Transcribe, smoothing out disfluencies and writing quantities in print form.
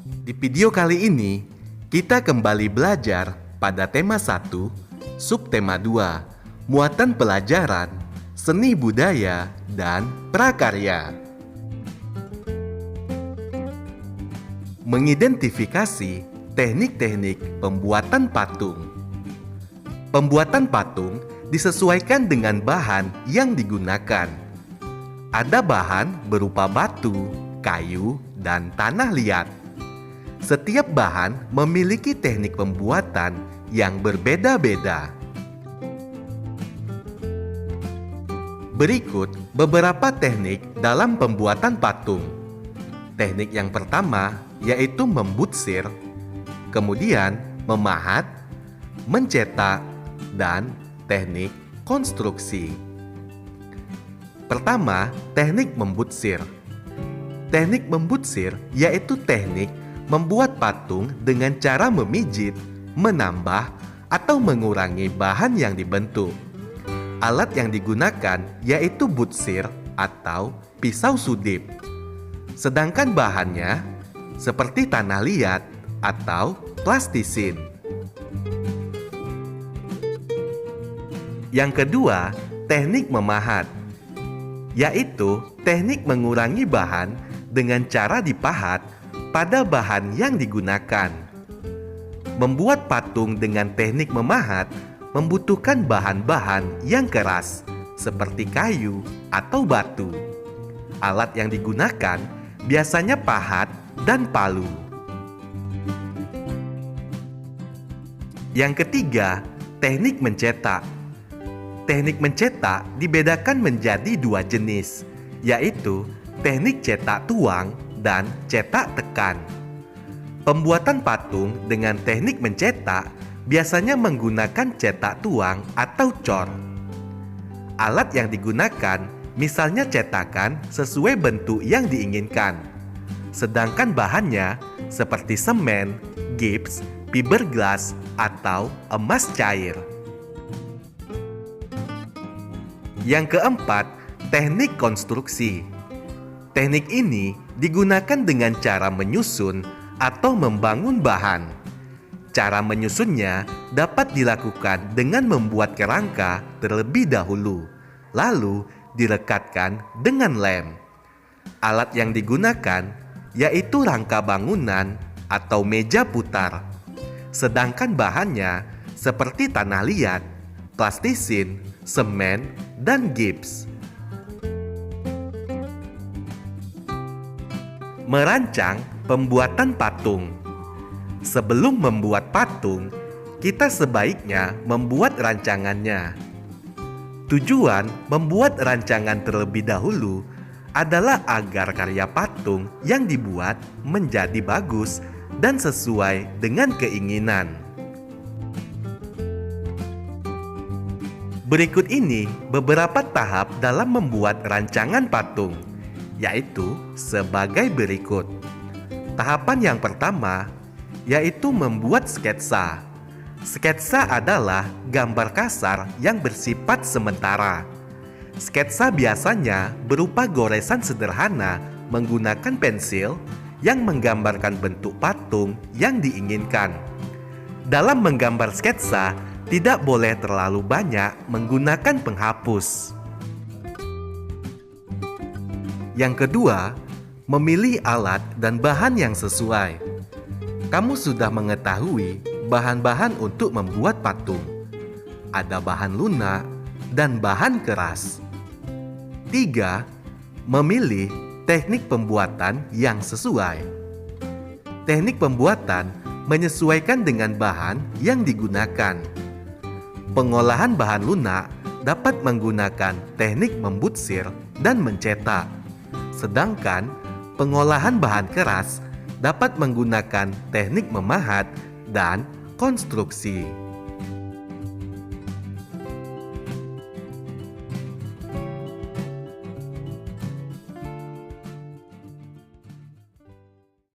Di video kali ini, kita kembali belajar pada tema 1, subtema 2, muatan pelajaran, seni budaya, dan prakarya. Mengidentifikasi teknik-teknik pembuatan patung. Pembuatan patung disesuaikan dengan bahan yang digunakan. Ada bahan berupa batu, kayu, dan tanah liat. Setiap bahan memiliki teknik pembuatan yang berbeda-beda. Berikut beberapa teknik dalam pembuatan patung. Teknik yang pertama yaitu membutsir, kemudian memahat, mencetak, dan teknik konstruksi. Pertama, teknik membutsir. Teknik membutsir yaitu teknik membuat patung dengan cara memijit, menambah, atau mengurangi bahan yang dibentuk. Alat yang digunakan yaitu butsir atau pisau sudip. Sedangkan bahannya seperti tanah liat atau plastisin. Yang kedua, teknik memahat, yaitu teknik mengurangi bahan dengan cara dipahat pada bahan yang digunakan. Membuat patung dengan teknik memahat membutuhkan bahan-bahan yang keras seperti kayu atau batu. Alat yang digunakan biasanya pahat dan palu. Yang ketiga, teknik mencetak. Teknik mencetak dibedakan menjadi dua jenis, yaitu teknik cetak tuang dan cetak tekan. Pembuatan patung dengan teknik mencetak biasanya menggunakan cetak tuang atau cor. Alat yang digunakan misalnya cetakan sesuai bentuk yang diinginkan. Sedangkan bahannya seperti semen, gips, fiberglass, atau emas cair. Yang keempat, teknik konstruksi. Teknik ini digunakan dengan cara menyusun atau membangun bahan. Cara menyusunnya dapat dilakukan dengan membuat kerangka terlebih dahulu, lalu dilekatkan dengan lem. Alat yang digunakan yaitu rangka bangunan atau meja putar. Sedangkan bahannya seperti tanah liat, plastisin, semen, dan gips. Merancang pembuatan patung. Sebelum membuat patung, kita sebaiknya membuat rancangannya. Tujuan membuat rancangan terlebih dahulu adalah agar karya patung yang dibuat menjadi bagus dan sesuai dengan keinginan. Berikut ini beberapa tahap dalam membuat rancangan patung, yaitu sebagai berikut. Tahapan yang pertama yaitu membuat sketsa. Sketsa adalah gambar kasar yang bersifat sementara. Sketsa biasanya berupa goresan sederhana menggunakan pensil yang menggambarkan bentuk patung yang diinginkan. Dalam menggambar sketsa, tidak boleh terlalu banyak menggunakan penghapus. Yang kedua, memilih alat dan bahan yang sesuai. Kamu sudah mengetahui bahan-bahan untuk membuat patung. Ada bahan lunak dan bahan keras. 3. Memilih teknik pembuatan yang sesuai. Teknik pembuatan menyesuaikan dengan bahan yang digunakan. Pengolahan bahan lunak dapat menggunakan teknik membutsir dan mencetak. Sedangkan pengolahan bahan keras dapat menggunakan teknik memahat dan konstruksi.